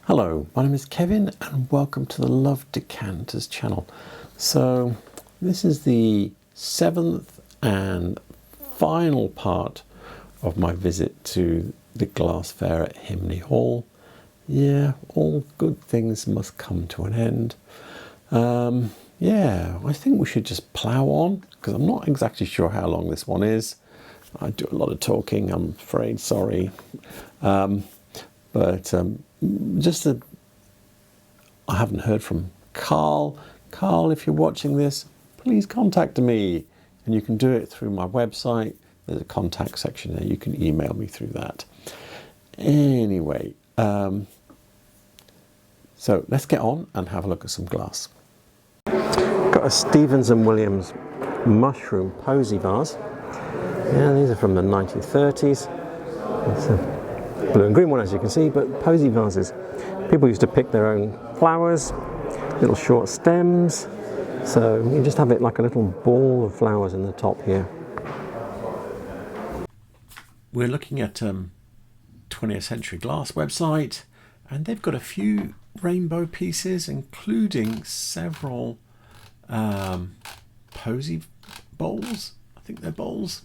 Hello, my name is Kevin and welcome to the Love Decanters channel. So this is the 7th and final part of my visit to the glass fair at Himley Hall. Yeah, all good things must come to an end. Yeah, I think we should just plough on because I'm not exactly sure how long this one is. I do a lot of talking, I'm afraid, sorry. I haven't heard from Carl. Carl, if you're watching this, please contact me. And you can do it through my website. There's a contact section there. You can email me through that. Anyway, so let's get on and have a look at some glass. Got a Stevens & Williams mushroom posy vase. Yeah, these are from the 1930s. It's a blue and green one, as you can see, but posy vases. People used to pick their own flowers, little short stems, so you just have it like a little ball of flowers in the top here. We're looking at 20th Century Glass website, and they've got a few rainbow pieces, including several posy bowls. I think they're bowls,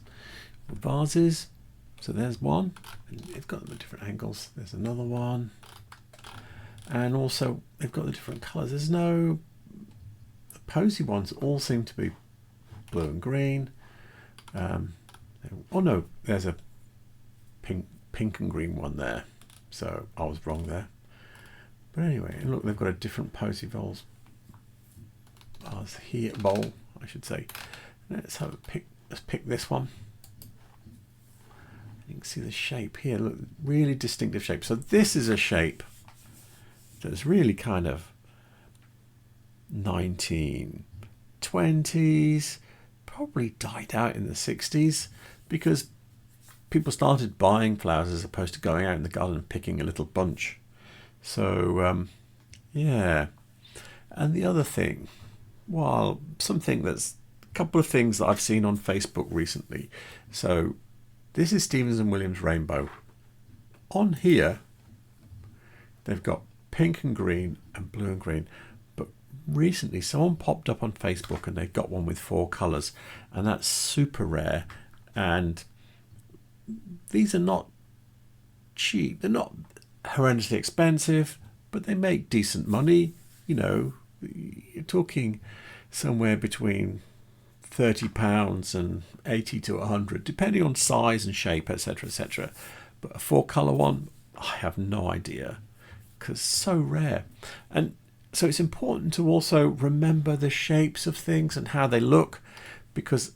vases. So there's one. It's got the different angles. There's another one. And also they've got the different colours. There's no, the posy ones all seem to be blue and green. Oh no, there's a pink and green one there. So I was wrong there. But anyway, look, they've got a different posy bowls. Bowl, I should say. Let's have a pick. Let's pick this one. You can see the shape here. Look, really distinctive shape. So this is a shape that's really kind of 1920s, probably died out in the 60s because people started buying flowers as opposed to going out in the garden and picking a little bunch. So yeah. And the other thing, well, something that's a couple of things that I've seen on Facebook recently. So this is Stevens & Williams Rainbow. On here, they've got pink and green and blue and green. But recently, someone popped up on Facebook and they got one with 4 colours. And that's super rare. And these are not cheap. They're not horrendously expensive, but they make decent money. You know, you're talking somewhere between £30 and 80 to 100, depending on size and shape, etc., etc. But a 4-colour one, I have no idea, because so rare. And so it's important to also remember the shapes of things and how they look, because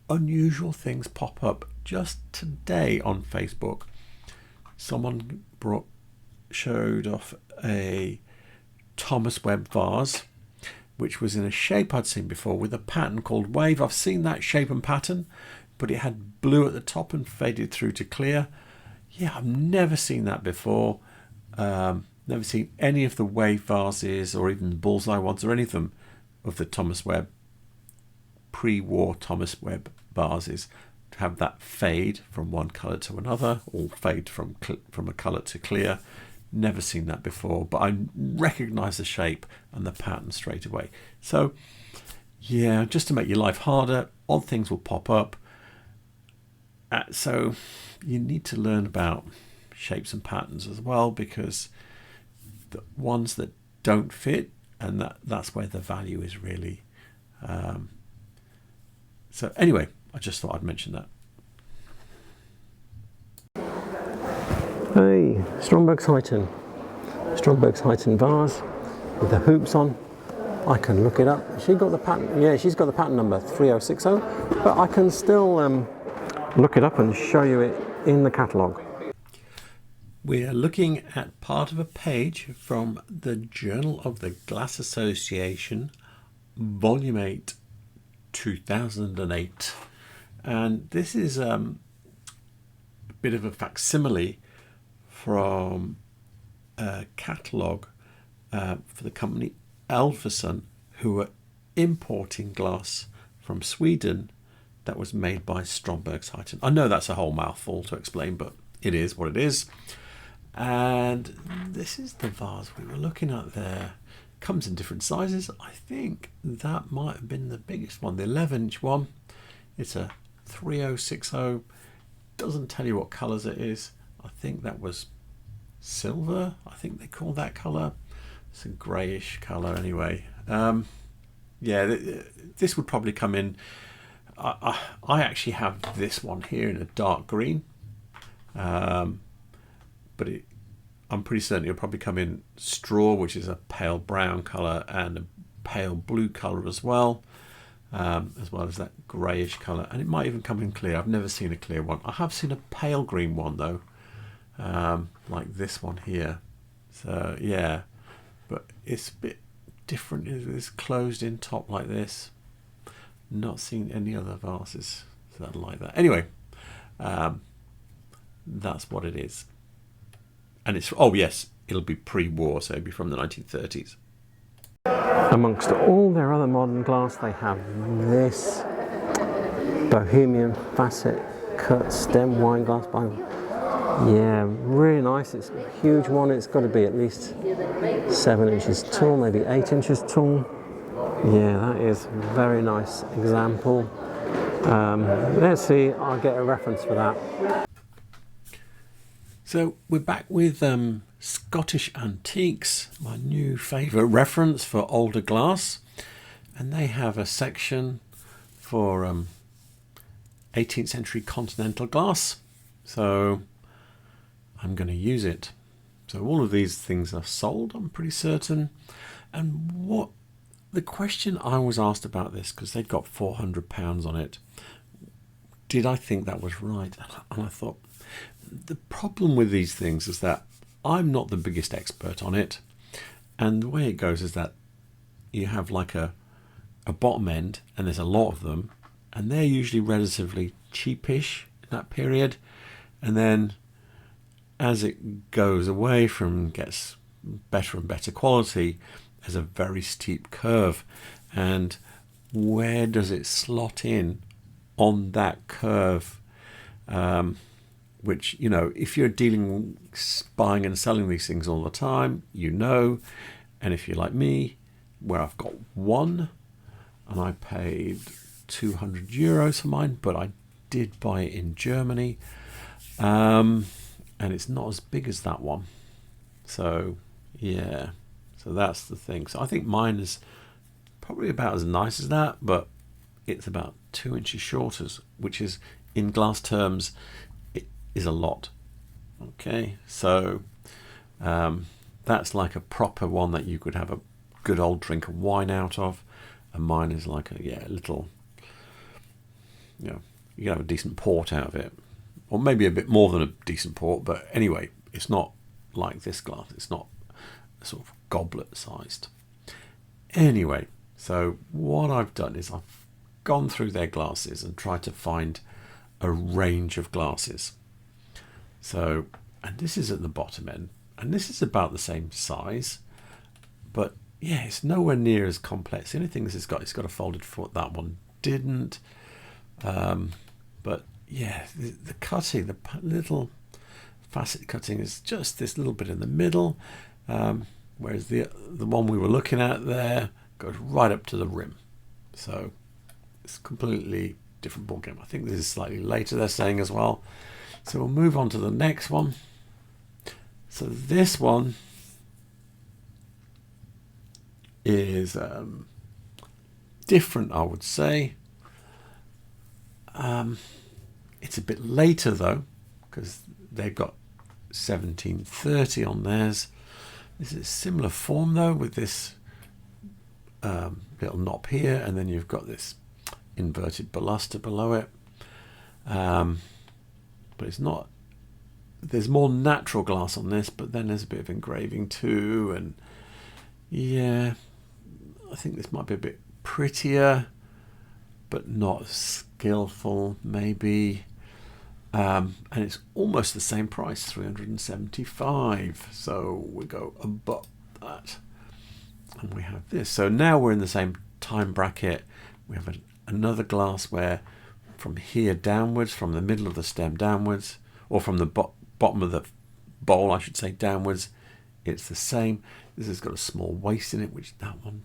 unusual things pop up. Just today on Facebook, someone showed off a Thomas Webb vase, which was in a shape I'd seen before with a pattern called Wave. I've seen that shape and pattern, but it had blue at the top and faded through to clear. Yeah, I've never seen that before. Never seen any of the Wave vases or even the Bullseye ones or any of them of the Thomas Webb, pre-war Thomas Webb vases to have that fade from one colour to another, or fade from a colour to clear. Never seen that before, but I recognise the shape and the pattern straight away. So yeah, just to make your life harder, odd things will pop up. So you need to learn about shapes and patterns as well, because the ones that don't fit, and that's where the value is really. So anyway, I just thought I'd mention that. Hey, Stromberg's Heighton vase with the hoops on. I can look it up. She got the pattern. Yeah, she's got the pattern number 3060, but I can still look it up and show you it in the catalogue. We're looking at part of a page from the Journal of the Glass Association, Volume 8, 2008. And this is a bit of a facsimile from a catalogue for the company Alphason, who were importing glass from Sweden that was made by Stromberg's Heighton. I know that's a whole mouthful to explain, but it is what it is. And this is the vase we were looking at there. Comes in different sizes. I think that might have been the biggest one, the 11-inch one. It's a 3060. Doesn't tell you what colours it is. I think that was silver. I think they call that colour. It's a greyish colour anyway. Yeah, this would probably come in. I actually have this one here in a dark green, but I'm pretty certain it'll probably come in straw, which is a pale brown colour, and a pale blue colour as well as that greyish colour, and it might even come in clear. I've never seen a clear one. I have seen a pale green one though, like this one here. So yeah, but it's a bit different. It's closed in top like this. Not seen any other vases that are like that. Anyway, that's what it is. And it's, oh yes, it'll be pre-war, so it'll be from the 1930s. Amongst all their other modern glass, they have this Bohemian facet cut stem wine glass. Yeah, really nice. It's a huge one. It's got to be at least 7 inches tall, maybe 8 inches tall. Yeah, that is a very nice example. Let's see, I'll get a reference for that. So we're back with Scottish Antiques, my new favourite reference for older glass, and they have a section for 18th century continental glass, so I'm going to use it. So all of these things are sold, I'm pretty certain. And what the question I was asked about this, because they'd got £400 on it, did I think that was right? And I thought, the problem with these things is that I'm not the biggest expert on it, and the way it goes is that you have like a bottom end, and there's a lot of them, and they're usually relatively cheapish in that period, and then as it goes away from gets better and better quality, there's a very steep curve, and where does it slot in on that curve? Which, you know, if you're buying and selling these things all the time, you know, and if you're like me, where I've got one, and I paid €200 for mine, but I did buy it in Germany, and it's not as big as that one. So yeah, so that's the thing. So I think mine is probably about as nice as that, but it's about 2 inches shorter, which is, in glass terms, is a lot. Okay, so that's like a proper one that you could have a good old drink of wine out of, and mine is like a little, you know, you can have a decent port out of it, or maybe a bit more than a decent port, but anyway, it's not like this glass. It's not sort of goblet sized. Anyway, so what I've done is I've gone through their glasses and tried to find a range of glasses. So, and this is at the bottom end, and this is about the same size, but yeah, it's nowhere near as complex. The only thing it's got a folded foot. That one didn't. But yeah, the cutting, the little facet cutting is just this little bit in the middle, whereas the one we were looking at there goes right up to the rim. So it's completely different ballgame. I think this is slightly later, they're saying as well. So we'll move on to the next one. So this one is different, I would say. It's a bit later though, because they've got 1730 on theirs. This is a similar form though, with this little knob here, and then you've got this inverted baluster below it. But it's not, there's more natural glass on this, but then there's a bit of engraving too, and yeah, I think this might be a bit prettier, but not skillful maybe. And it's almost the same price, £375. So we go above that, and we have this. So now we're in the same time bracket. We have another glass where from here downwards, from the middle of the stem downwards, or from the bottom of the bowl, I should say, downwards, it's the same. This has got a small waist in it, which that one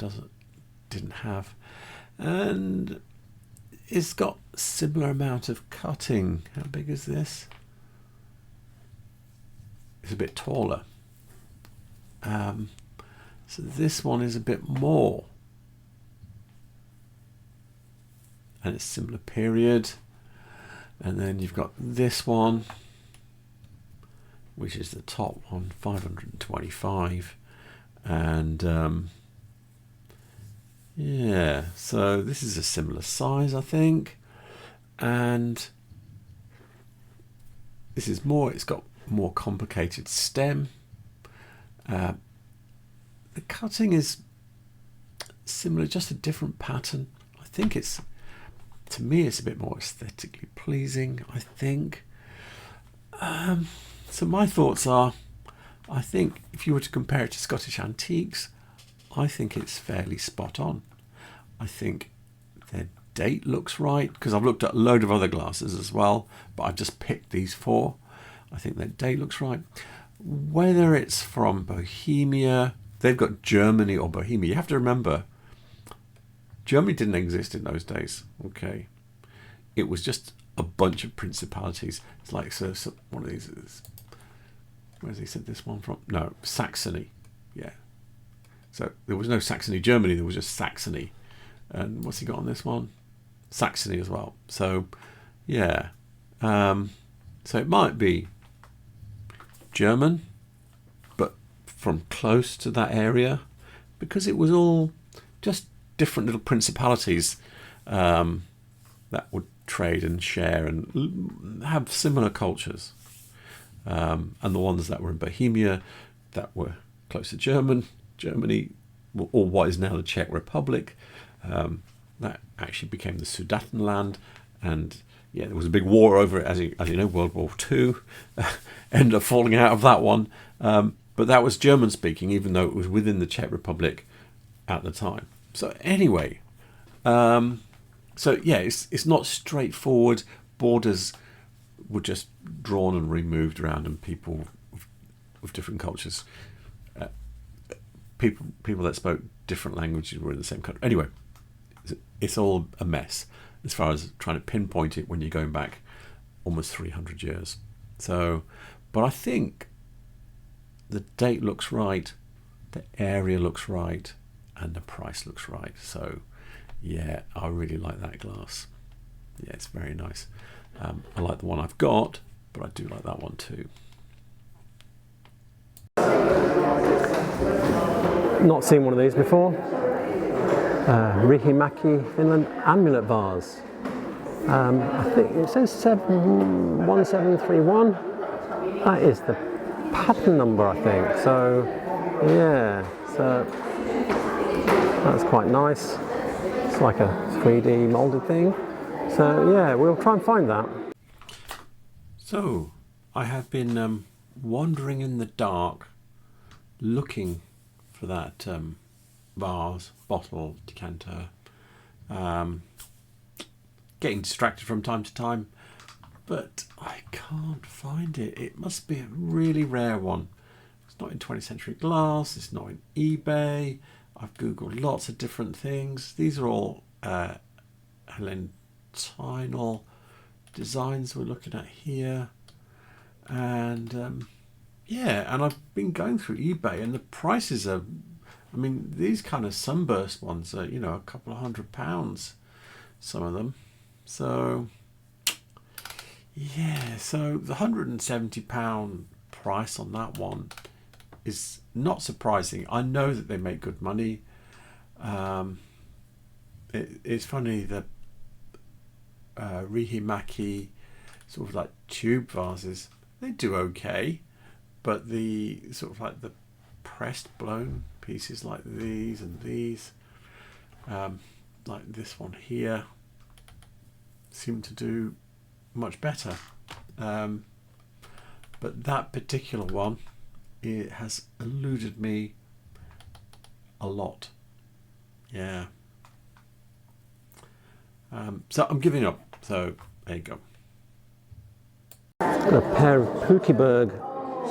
didn't have, and it's got a similar amount of cutting. How big is this? It's a bit taller. So this one is a bit more, and it's similar period. And then you've got this one, which is the top one, 525, and yeah, so this is a similar size, I think, and this is more, it's got more complicated stem. The cutting is similar, just a different pattern. I think it's, to me, it's a bit more aesthetically pleasing, I think. So my thoughts are, I think if you were to compare it to Scottish antiques, I think it's fairly spot on. I think their date looks right, because I've looked at a load of other glasses as well, but I've just picked these four. I think their date looks right. Whether it's from Bohemia, they've got Germany or Bohemia. You have to remember, Germany didn't exist in those days, okay? It was just a bunch of principalities. It's like, so one of these is, where's he said this one from? No, Saxony, yeah. So there was no Saxony, Germany, there was just Saxony. And what's he got on this one? Saxony as well. So, yeah. So it might be German, but from close to that area, because it was all just different little principalities that would trade and share and have similar cultures. And the ones that were in Bohemia, that were close to Germany, or what is now the Czech Republic, that actually became the Sudetenland, and yeah, there was a big war over it, as you know, World War II, ended up falling out of that one, but that was German speaking, even though it was within the Czech Republic at the time. So anyway, so yeah, it's not straightforward. Borders were just drawn and removed around, and people with different cultures, people that spoke different languages were in the same country. Anyway, it's all a mess as far as trying to pinpoint it when you're going back almost 300 years. So, but I think the date looks right, the area looks right, and the price looks right. So yeah, I really like that glass. Yeah, it's very nice. I like the one I've got, but I do like that one too. Not seen one of these before. Rihimaki Finland amulet vase. I think it says 1731. That is the pattern number, I think. So yeah, so that's quite nice. It's like a 3D molded thing. So yeah, we'll try and find that. So I have been wandering in the dark, looking for that vase, bottle, decanter, getting distracted from time to time, but I can't find it. It must be a really rare one. It's not in 20th century glass, it's not in eBay. I've googled lots of different things. These are all Hellentinal designs we're looking at here, and yeah, and I've been going through eBay, and the prices are, I mean, these kind of sunburst ones are, you know, a couple of £100, some of them. So yeah, so the £170 price on that one is not surprising. I know that they make good money. It's funny that Rihimaki sort of like tube vases, they do okay, but the sort of like the pressed blown pieces like these and these, like this one here, seem to do much better. But that particular one, it has eluded me a lot. Yeah. So I'm giving up. So there you go. A pair of Pukeberg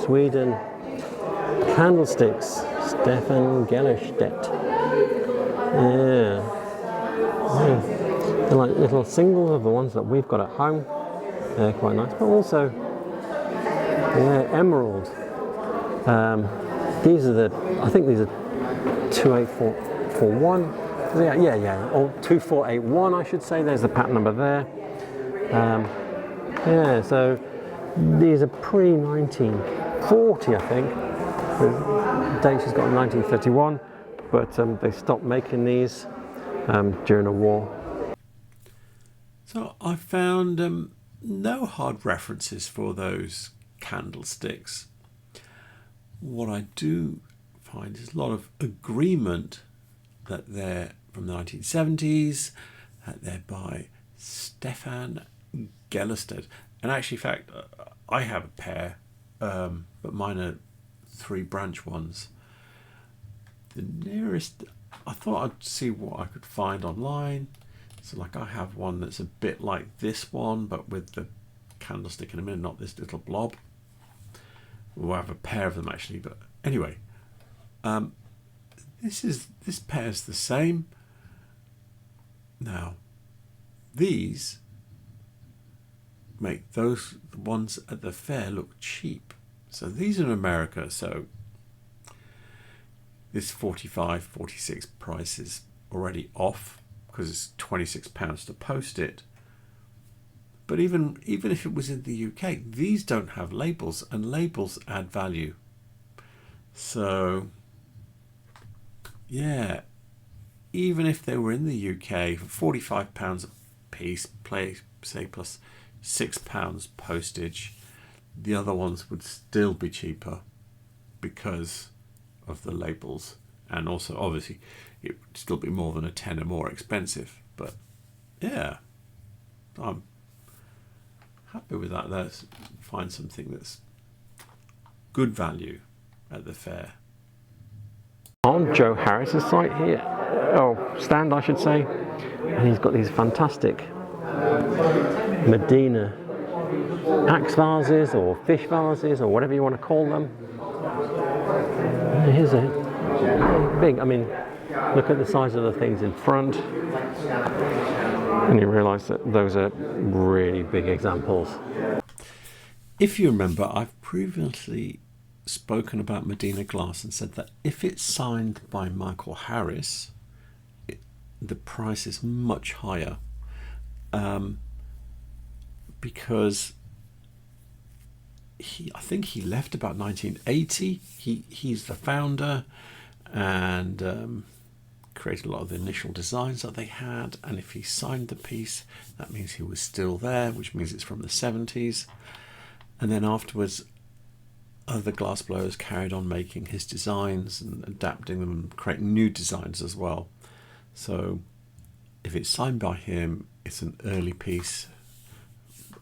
Sweden. Candlesticks, Stefan Gellerstedt. Yeah. They're like little singles of the ones that we've got at home. They're quite nice, but also, yeah, emerald. These are I think these are 28441. Yeah, or 2481, I should say. There's the pattern number there. Yeah, so these are pre-1940, I think. The date she's got 1931, but they stopped making these during the war. So I found no hard references for those candlesticks. What I do find is a lot of agreement that they're from the 1970s, that they're by Stefan Gellerstedt. And actually, in fact, I have a pair, but mine are 3-branch ones. The nearest, I thought I'd see what I could find online. So like I have one that's a bit like this one, but with the candlestick in a minute, not this little blob. We'll have a pair of them actually, but anyway, this pair's the same. Now, these make those ones at the fair look cheap. So these are in America, so this 46 price is already off because it's £26 to post it. But even if it was in the UK, these don't have labels, and labels add value. So yeah, even if they were in the UK for £45 a piece, say plus £6 postage, the other ones would still be cheaper because of the labels, and also obviously it would still be more than a tenner more expensive. But yeah, I'm happy with that. Let's find something that's good value at the fair. On Joe Harris's site here, stand I should say, and he's got these fantastic Medina axe vases or fish vases or whatever you want to call them. And here's a big, I mean, look at the size of the things in front, and you realise that those are really big examples. If you remember, I've previously spoken about Medina glass and said that if it's signed by Michael Harris, the price is much higher, because I think he left about 1980. He's the founder, and created a lot of the initial designs that they had, and if he signed the piece, that means he was still there, which means it's from the 70s. And then afterwards, other glassblowers carried on making his designs and adapting them and creating new designs as well. So if it's signed by him, it's an early piece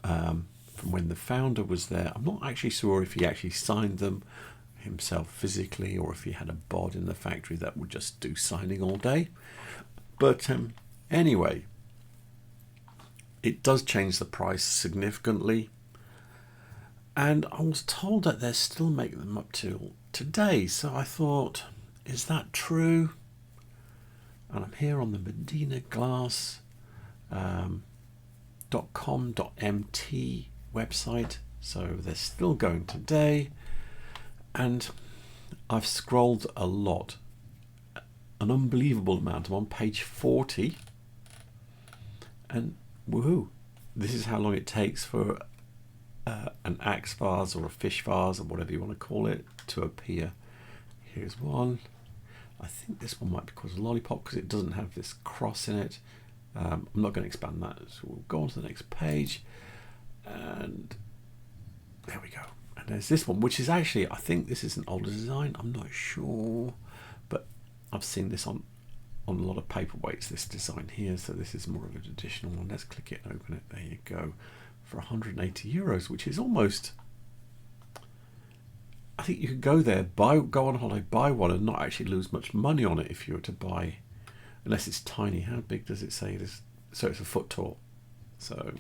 from when the founder was there. I'm not actually sure if he actually signed them himself physically, or if he had a bod in the factory that would just do signing all day. But anyway, it does change the price significantly. And I was told that they're still making them up till today. So I thought, is that true? And I'm here on the medinaglass.com.mt website. So they're still going today. And I've scrolled a lot, an unbelievable amount. I'm on page 40. And woohoo, this is how long it takes for an axe vase or a fish vase or whatever you want to call it to appear. Here's one. I think this one might be called a lollipop because it doesn't have this cross in it. I'm not going to expand that, so we'll go on to the next page. And there we go. And there's this one, which is actually, I think this is an older design. I'm not sure, but I've seen this on a lot of paperweights, this design here. So this is more of an additional one. Let's click it and open it. There you go. For €180, which is almost, I think you could go there, go on holiday, buy one, and not actually lose much money on it if you were to buy, unless it's tiny. How big does it say it is? So it's a foot tall. So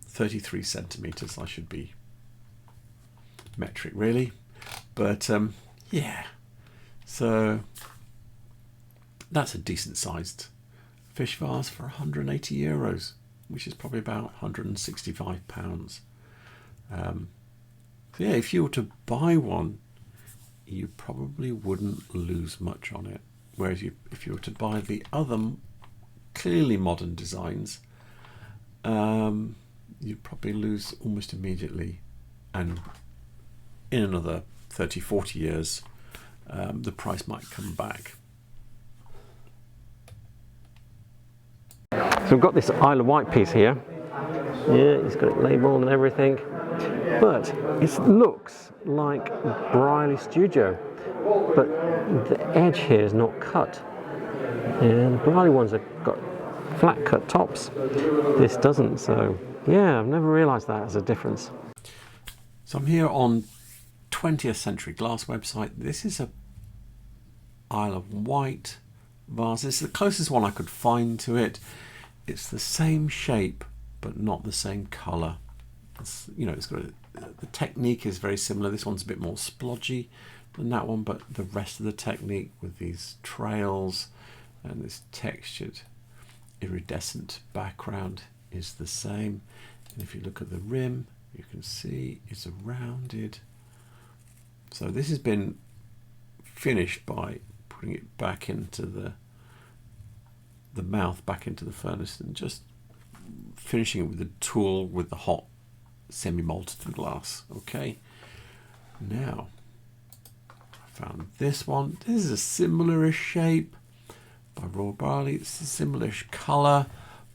33 centimeters I should be metric really, but yeah, so that's a decent sized fish vase for €180, which is probably about £165. So yeah, if you were to buy one, you probably wouldn't lose much on it. Whereas if you were to buy the other clearly modern designs, you'd probably lose almost immediately, and in another 30-40 years the price might come back. So we've got this Isle of Wight piece here. Yeah, it's got it labelled and everything, but it looks like Briley Studio, but the edge here is not cut. And the Briley ones have got flat cut tops. This doesn't, so yeah, I've never realised that as a difference. So I'm here on 20th Century Glass website. This is a Isle of Wight vase. It's the closest one I could find to it. It's the same shape but not the same colour. It's, you know, it's got the technique is very similar. This one's a bit more splodgy than that one, but the rest of the technique with these trails and this textured iridescent background is the same. And if you look at the rim, you can see it's a rounded. So this has been finished by putting it back into the mouth, back into the furnace, and just finishing it with the tool with the hot semi-molten glass. Okay, now I found this one. This is a similar-ish shape by Royal Barley. It's a similar-ish colour,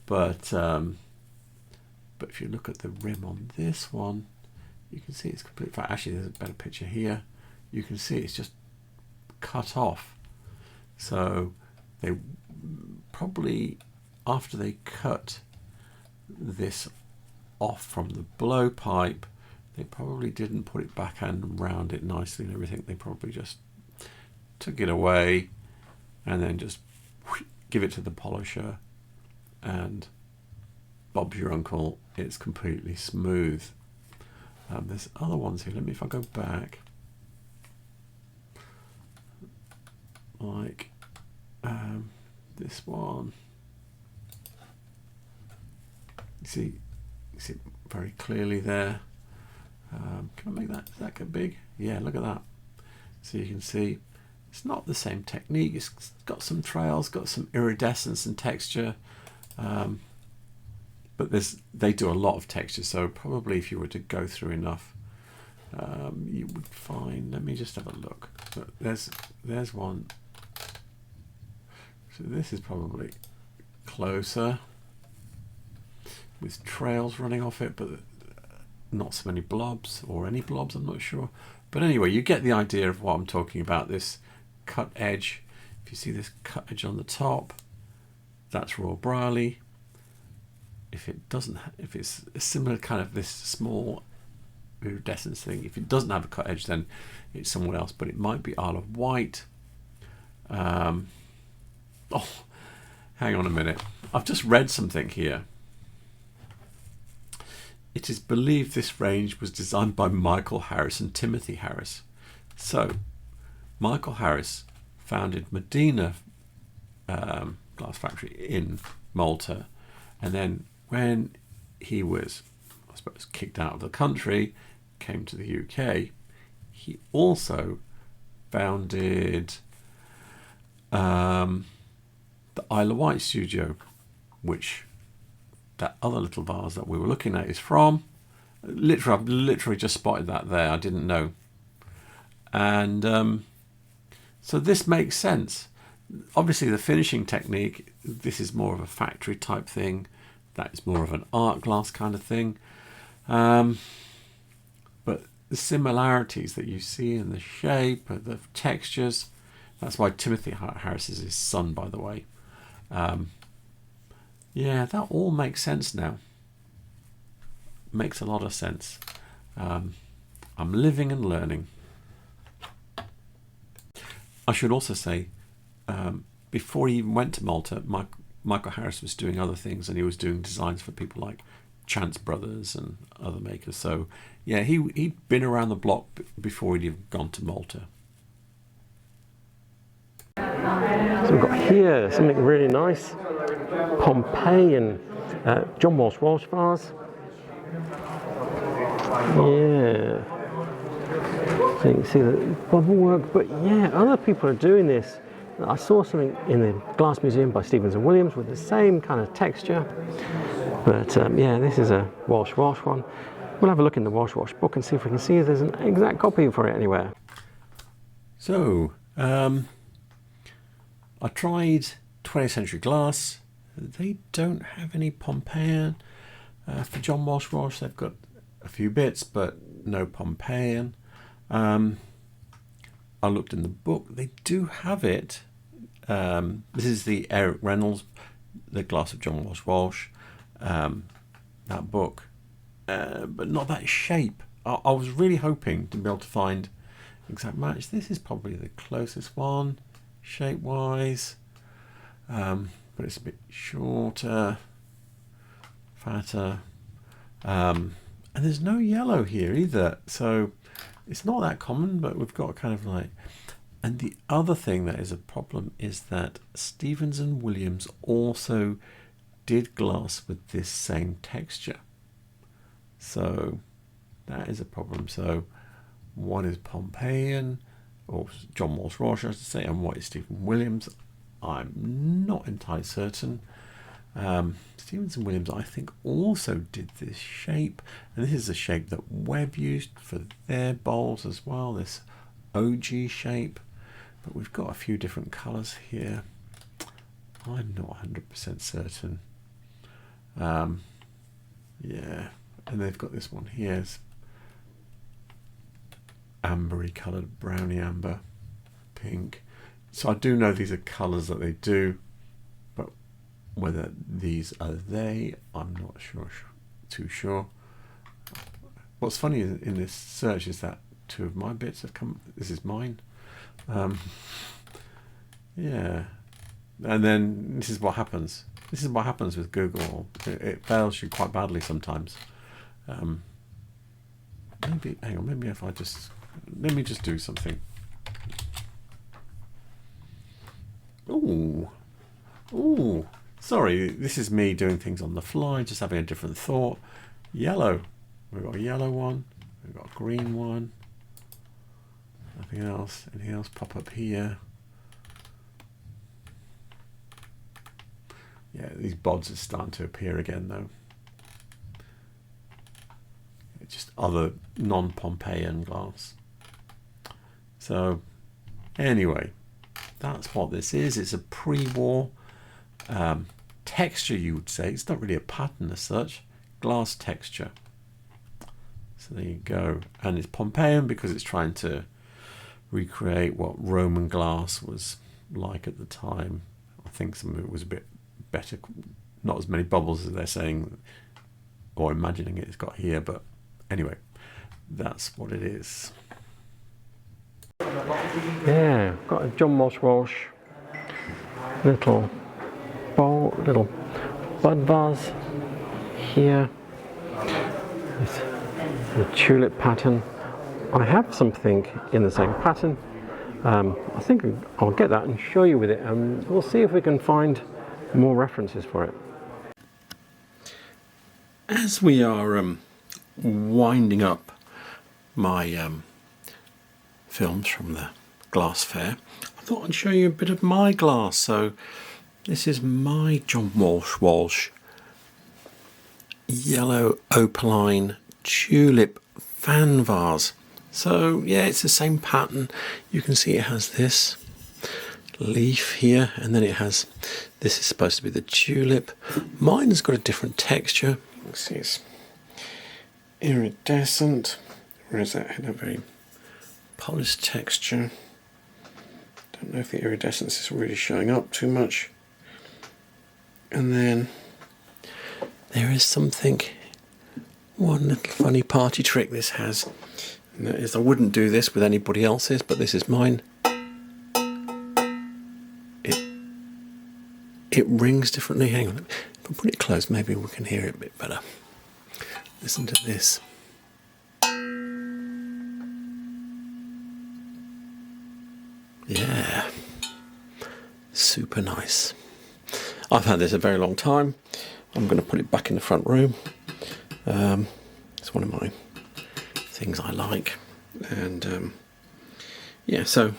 but if you look at the rim on this one, you can see it's complete. In fact, actually, there's a better picture here. You can see it's just cut off. So they probably, after they cut this off from the blowpipe, they probably didn't put it back and round it nicely and everything. They probably just took it away and then just give it to the polisher, and Bob's your uncle, it's completely smooth. There's other ones here. Let me, if I go back, like this one. You see it very clearly there. Can I make that? Does that get big? Yeah, look at that. So you can see it's not the same technique. It's got some trails, got some iridescence and texture, but they do a lot of texture. So probably if you were to go through enough, you would find. Let me just have a look. There's one. So this is probably closer, with trails running off it, but not so many blobs, or any blobs, I'm not sure. But anyway, you get the idea of what I'm talking about. This cut edge, if you see this cut edge on the top, that's Royal Brierley. If it's a similar kind of this small iridescence thing, if it doesn't have a cut edge, then it's someone else, but it might be Isle of Wight. Oh, hang on a minute. I've just read something here. It is believed this range was designed by Michael Harris and Timothy Harris. So, Michael Harris founded Medina Glass Factory in Malta, and then when he was, I suppose, kicked out of the country, came to the UK, he also founded the Isle of Wight studio, which that other little vase that we were looking at is from. I've literally just spotted that there. I didn't know. And so this makes sense. Obviously the finishing technique, this is more of a factory type thing. That is more of an art glass kind of thing. But the similarities that you see in the shape, the textures, that's why Timothy Harris is his son, by the way. Yeah, that all makes sense now. Makes a lot of sense. I'm living and learning. I should also say, before he even went to Malta, Michael Harris was doing other things, and he was doing designs for people like Chance Brothers and other makers. So yeah, he'd been around the block before he'd even gone to Malta. So we've got here something really nice, Pompeian John Walsh vase. Yeah, so you can see the bubble work, but yeah, other people are doing this. I saw something in the Glass Museum by Stevens and Williams with the same kind of texture, but yeah, this is a Walsh one. We'll have a look in the Walsh book and see if we can see if there's an exact copy for it anywhere. So I tried 20th Century Glass. They don't have any Pompeian for John Walsh. They've got a few bits, but no Pompeian. I looked in the book. They do have it. This is the Eric Reynolds, The Glass of John Walsh, that book, but not that shape. I was really hoping to be able to find exact match. This is probably the closest one, shape-wise, but it's a bit shorter, fatter, and there's no yellow here either, so it's not that common, but we've got kind of like... And the other thing that is a problem is that Stevens and Williams also did glass with this same texture. So that is a problem. So what is Pompeian, or John Walsh, I should say, and what is Stevens Williams? I'm not entirely certain. Stevens and Williams, I think, also did this shape, and this is a shape that Webb used for their bowls as well, this OG shape. But we've got a few different colours here. I'm not 100% certain. Yeah, and they've got this one here. It's ambery coloured, browny amber, pink. So I do know these are colours that they do, but whether these are they, I'm not too sure. What's funny in this search is that two of my bits have come. This is mine. Yeah, and then this is what happens. This is what happens with Google. It fails you quite badly sometimes. Maybe, hang on, maybe if I just, let me just do something. Ooh, sorry, this is me doing things on the fly, just having a different thought. Yellow, we've got a yellow one, we've got a green one. Nothing else. Anything else pop up here? Yeah, these bods are starting to appear again, though. Just other non-Pompeian glass. So, anyway, that's what this is. It's a pre-war texture, you would say. It's not really a pattern as such. Glass texture. So there you go. And it's Pompeian because it's trying to recreate what Roman glass was like at the time. I think some of it was a bit better, not as many bubbles as they're saying or imagining it's got here, but anyway, that's what it is. Yeah, got a John Walsh little bowl, little bud vase here. It's the tulip pattern. I have something in the same pattern. I think I'll get that and show you with it, and we'll see if we can find more references for it. As we are winding up my films from the glass fair, I thought I'd show you a bit of my glass. So this is my John Walsh yellow opaline tulip fan vase. So yeah, it's the same pattern. You can see it has this leaf here, and then it has, this is supposed to be the tulip. Mine has got a different texture. You can see it's iridescent, whereas that had a very polished texture. Don't know if the iridescence is really showing up too much. And then there is something, one little funny party trick this has, and that is, I wouldn't do this with anybody else's, but this is mine. It rings differently. Hang on, if I put it close, maybe we can hear it a bit better. Listen to this. Yeah, super nice. I've had this a very long time. I'm going to put it back in the front room. It's one of my things I like. And yeah, so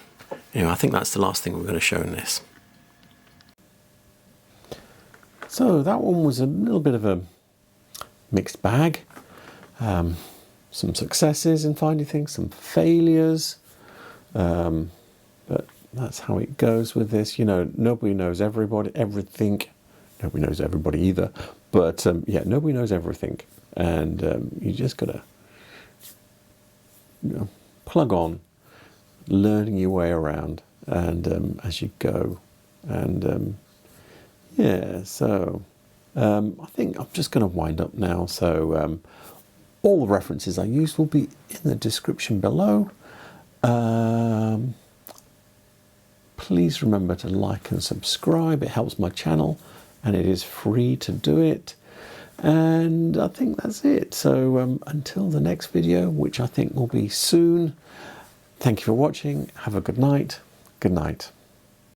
anyway, I think that's the last thing we're going to show in this. So that one was a little bit of a mixed bag. Some successes in finding things, some failures. But that's how it goes with this. You know, nobody knows everything. Nobody knows everybody either. But yeah, nobody knows everything. And you just got to, you know, plug on, learning your way around, and as you go. And yeah, so I think I'm just going to wind up now. So all the references I used will be in the description below. Please remember to like and subscribe. It helps my channel, and it is free to do it. And I think that's it. So until the next video, which I think will be soon, thank you for watching. Have a good night. Good night.